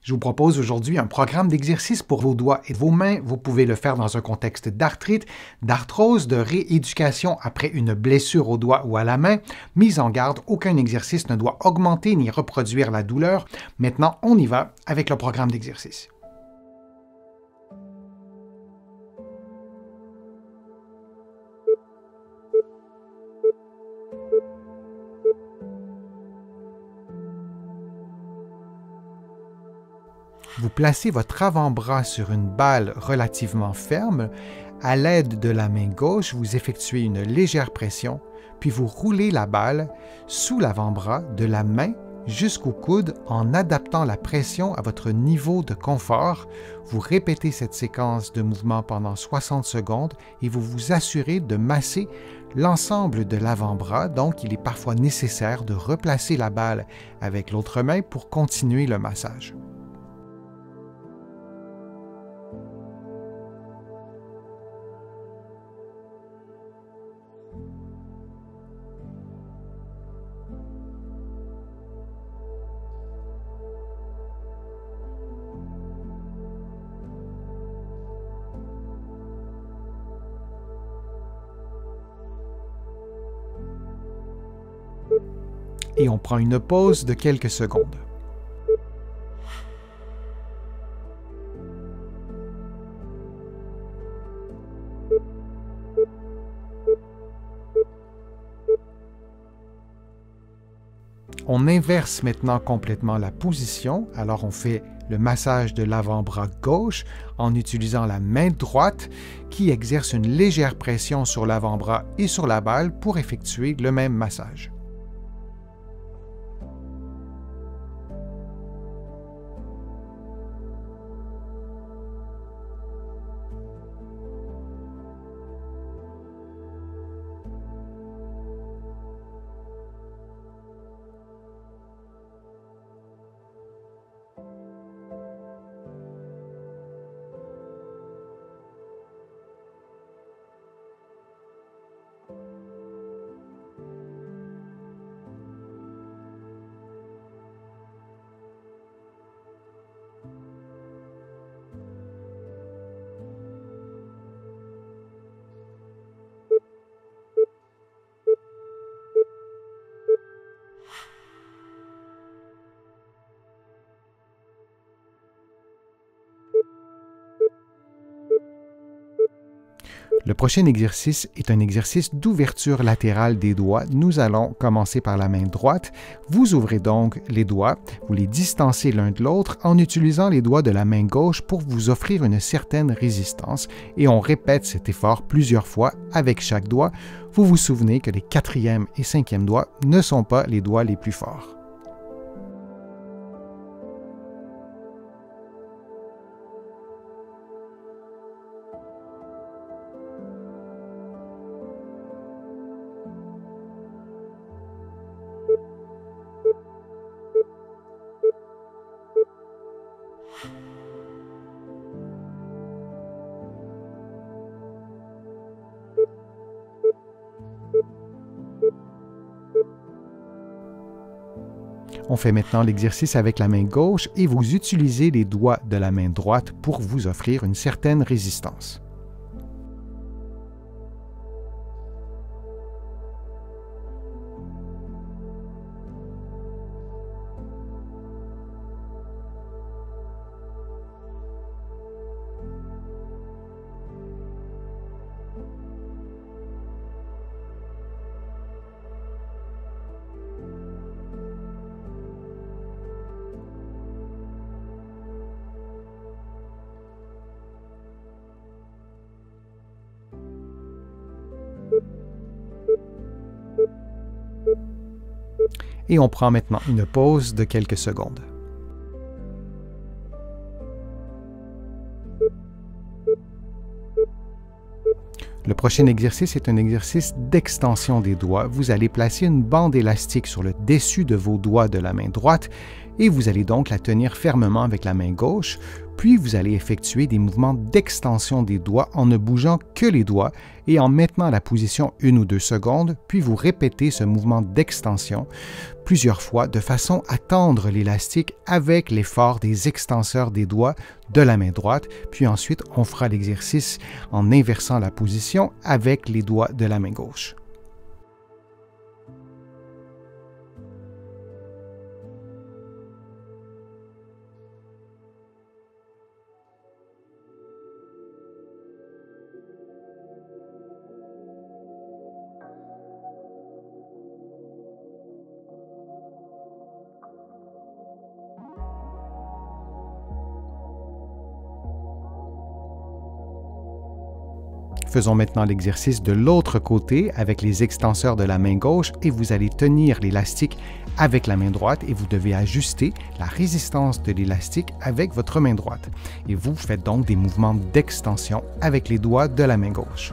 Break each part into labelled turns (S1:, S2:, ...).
S1: Je vous propose aujourd'hui un programme d'exercice pour vos doigts et vos mains. Vous pouvez le faire dans un contexte d'arthrite, d'arthrose, de rééducation après une blessure au doigt ou à la main. Mise en garde, aucun exercice ne doit augmenter ni reproduire la douleur. Maintenant, on y va avec le programme d'exercice. Vous placez votre avant-bras sur une balle relativement ferme. À l'aide de la main gauche, vous effectuez une légère pression, puis vous roulez la balle sous l'avant-bras de la main jusqu'au coude en adaptant la pression à votre niveau de confort. Vous répétez cette séquence de mouvements pendant 60 secondes et vous vous assurez de masser l'ensemble de l'avant-bras. Donc, il est parfois nécessaire de replacer la balle avec l'autre main pour continuer le massage. Et on prend une pause de quelques secondes. On inverse maintenant complètement la position. Alors on fait le massage de l'avant-bras gauche en utilisant la main droite qui exerce une légère pression sur l'avant-bras et sur la balle pour effectuer le même massage. Le prochain exercice est un exercice d'ouverture latérale des doigts. Nous allons commencer par la main droite. Vous ouvrez donc les doigts, vous les distancez l'un de l'autre en utilisant les doigts de la main gauche pour vous offrir une certaine résistance. Et on répète cet effort plusieurs fois avec chaque doigt. Vous vous souvenez que les 4e et 5e doigts ne sont pas les doigts les plus forts. On fait maintenant l'exercice avec la main gauche et vous utilisez les doigts de la main droite pour vous offrir une certaine résistance. Et on prend maintenant une pause de quelques secondes. Le prochain exercice est un exercice d'extension des doigts. Vous allez placer une bande élastique sur le dessus de vos doigts de la main droite et vous allez donc la tenir fermement avec la main gauche, puis vous allez effectuer des mouvements d'extension des doigts en ne bougeant que les doigts et en maintenant la position 1 ou 2 secondes, puis vous répétez ce mouvement d'extension plusieurs fois de façon à tendre l'élastique avec l'effort des extenseurs des doigts de la main droite, puis ensuite on fera l'exercice en inversant la position avec les doigts de la main gauche. Faisons maintenant l'exercice de l'autre côté avec les extenseurs de la main gauche et vous allez tenir l'élastique avec la main droite et vous devez ajuster la résistance de l'élastique avec votre main droite. Et vous faites donc des mouvements d'extension avec les doigts de la main gauche.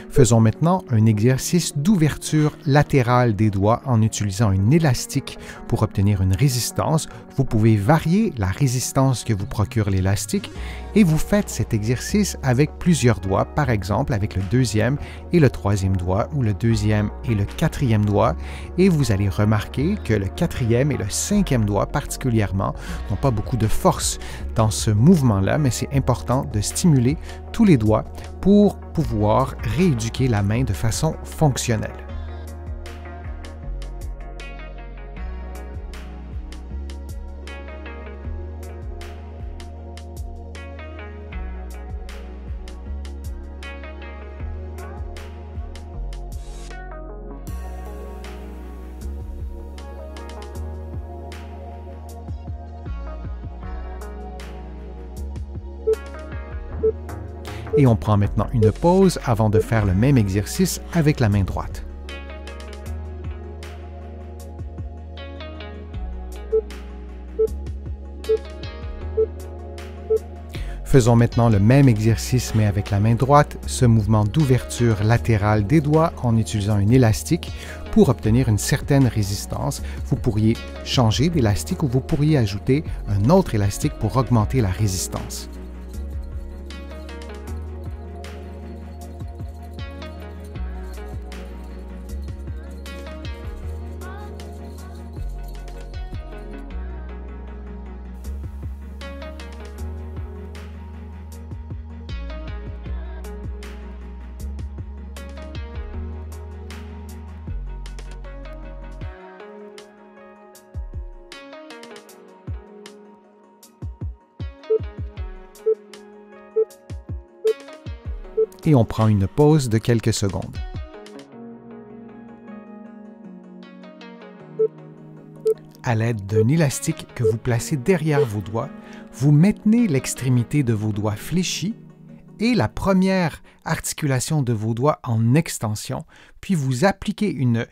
S1: Faisons maintenant un exercice d'ouverture latérale des doigts en utilisant un élastique pour obtenir une résistance. Vous pouvez varier la résistance que vous procure l'élastique et vous faites cet exercice avec plusieurs doigts, par exemple avec le deuxième et le troisième doigt ou le deuxième et le quatrième doigt. Et vous allez remarquer que le quatrième et le cinquième doigt particulièrement n'ont pas beaucoup de force dans ce mouvement-là, mais c'est important de stimuler tous les doigts pour pouvoir rééduquer la main de façon fonctionnelle. Et on prend maintenant une pause avant de faire le même exercice avec la main droite. Faisons maintenant le même exercice mais avec la main droite, ce mouvement d'ouverture latérale des doigts en utilisant un élastique pour obtenir une certaine résistance. Vous pourriez changer d'élastique ou vous pourriez ajouter un autre élastique pour augmenter la résistance. Et on prend une pause de quelques secondes. À l'aide d'un élastique que vous placez derrière vos doigts, vous maintenez l'extrémité de vos doigts fléchie et la première articulation de vos doigts en extension, puis vous appliquez une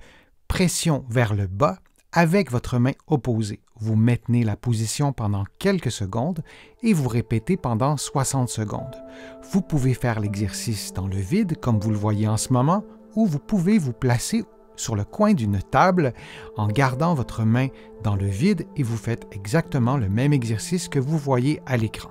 S1: pression vers le bas avec votre main opposée. Vous maintenez la position pendant quelques secondes et vous répétez pendant 60 secondes. Vous pouvez faire l'exercice dans le vide, comme vous le voyez en ce moment, ou vous pouvez vous placer sur le coin d'une table en gardant votre main dans le vide et vous faites exactement le même exercice que vous voyez à l'écran.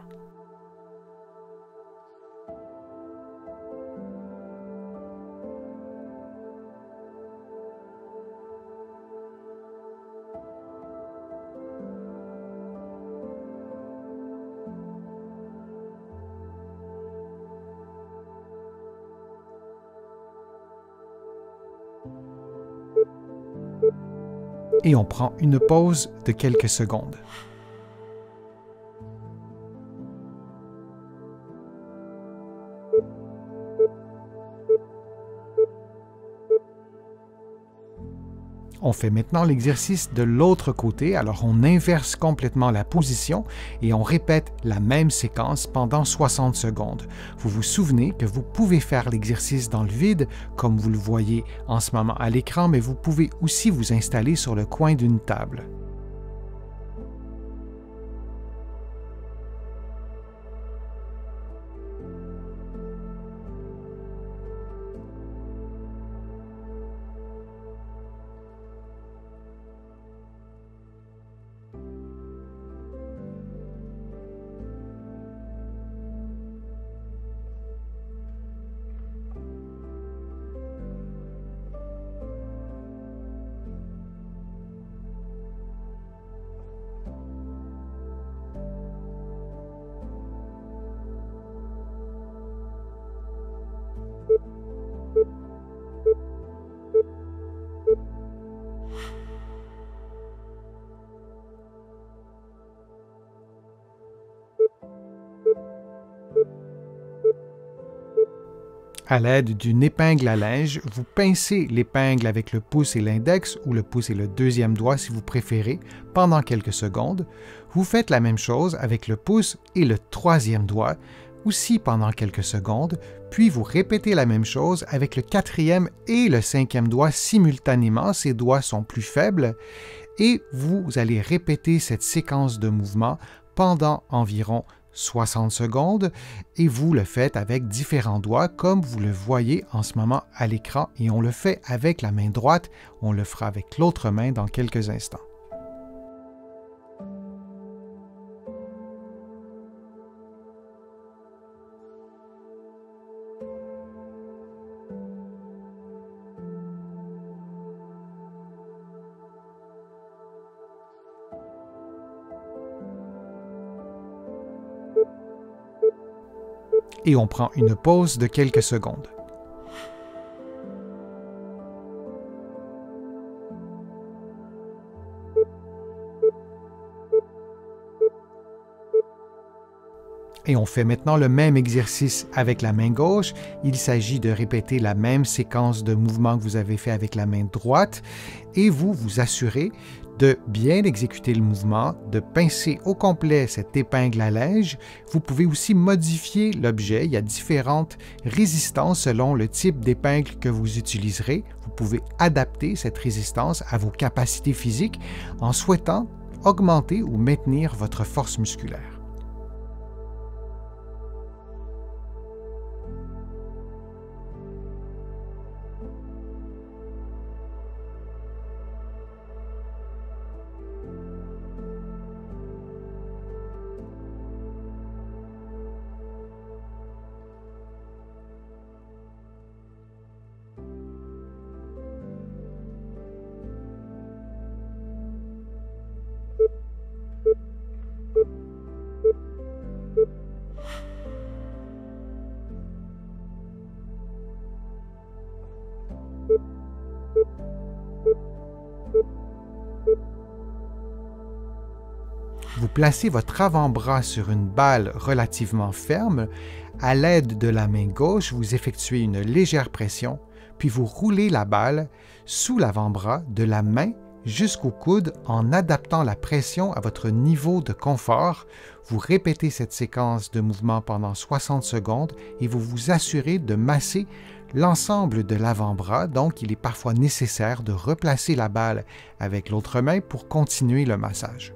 S1: Et on prend une pause de quelques secondes. On fait maintenant l'exercice de l'autre côté, alors on inverse complètement la position et on répète la même séquence pendant 60 secondes. Vous vous souvenez que vous pouvez faire l'exercice dans le vide, comme vous le voyez en ce moment à l'écran, mais vous pouvez aussi vous installer sur le coin d'une table. À l'aide d'une épingle à linge, vous pincez l'épingle avec le pouce et l'index, ou le pouce et le deuxième doigt si vous préférez, pendant quelques secondes. Vous faites la même chose avec le pouce et le troisième doigt, aussi pendant quelques secondes, puis vous répétez la même chose avec le quatrième et le cinquième doigt simultanément. Ces doigts sont plus faibles, et vous allez répéter cette séquence de mouvements pendant environ 60 secondes, et vous le faites avec différents doigts comme vous le voyez en ce moment à l'écran, et on le fait avec la main droite, on le fera avec l'autre main dans quelques instants. Et on prend une pause de quelques secondes. Et on fait maintenant le même exercice avec la main gauche. Il s'agit de répéter la même séquence de mouvements que vous avez fait avec la main droite, et vous vous assurez de bien exécuter le mouvement, de pincer au complet cette épingle à linge. Vous pouvez aussi modifier l'objet. Il y a différentes résistances selon le type d'épingle que vous utiliserez. Vous pouvez adapter cette résistance à vos capacités physiques en souhaitant augmenter ou maintenir votre force musculaire. Vous placez votre avant-bras sur une balle relativement ferme. À l'aide de la main gauche, vous effectuez une légère pression, puis vous roulez la balle sous l'avant-bras de la main jusqu'au coude en adaptant la pression à votre niveau de confort. Vous répétez cette séquence de mouvements pendant 60 secondes et vous vous assurez de masser l'ensemble de l'avant-bras. Donc, il est parfois nécessaire de replacer la balle avec l'autre main pour continuer le massage.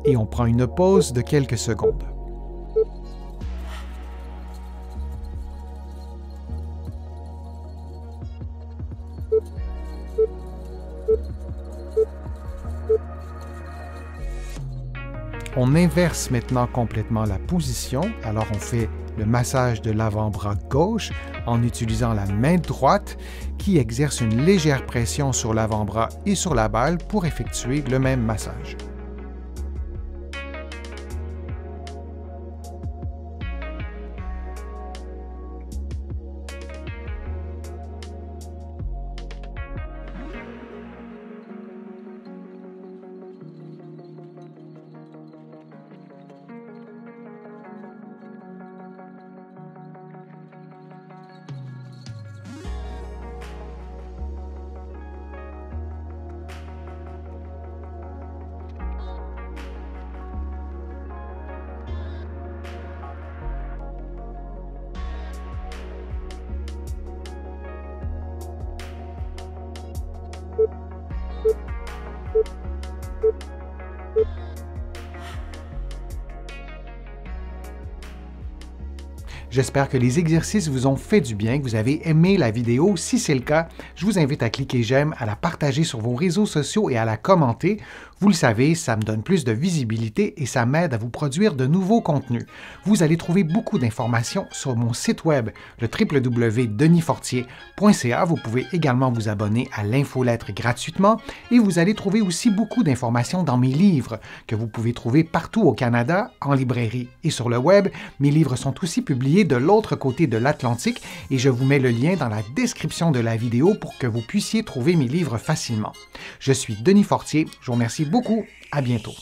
S1: Et on prend une pause de quelques secondes. On inverse maintenant complètement la position, alors on fait le massage de l'avant-bras gauche en utilisant la main droite qui exerce une légère pression sur l'avant-bras et sur la balle pour effectuer le même massage. J'espère que les exercices vous ont fait du bien, que vous avez aimé la vidéo. Si c'est le cas, je vous invite à cliquer j'aime, à la partager sur vos réseaux sociaux et à la commenter. Vous le savez, ça me donne plus de visibilité et ça m'aide à vous produire de nouveaux contenus. Vous allez trouver beaucoup d'informations sur mon site web, le www.denisfortier.ca. Vous pouvez également vous abonner à l'infolettre gratuitement et vous allez trouver aussi beaucoup d'informations dans mes livres que vous pouvez trouver partout au Canada, en librairie et sur le web. Mes livres sont aussi publiés de l'autre côté de l'Atlantique et je vous mets le lien dans la description de la vidéo pour que vous puissiez trouver mes livres facilement. Je suis Denis Fortier, je vous remercie beaucoup, à bientôt.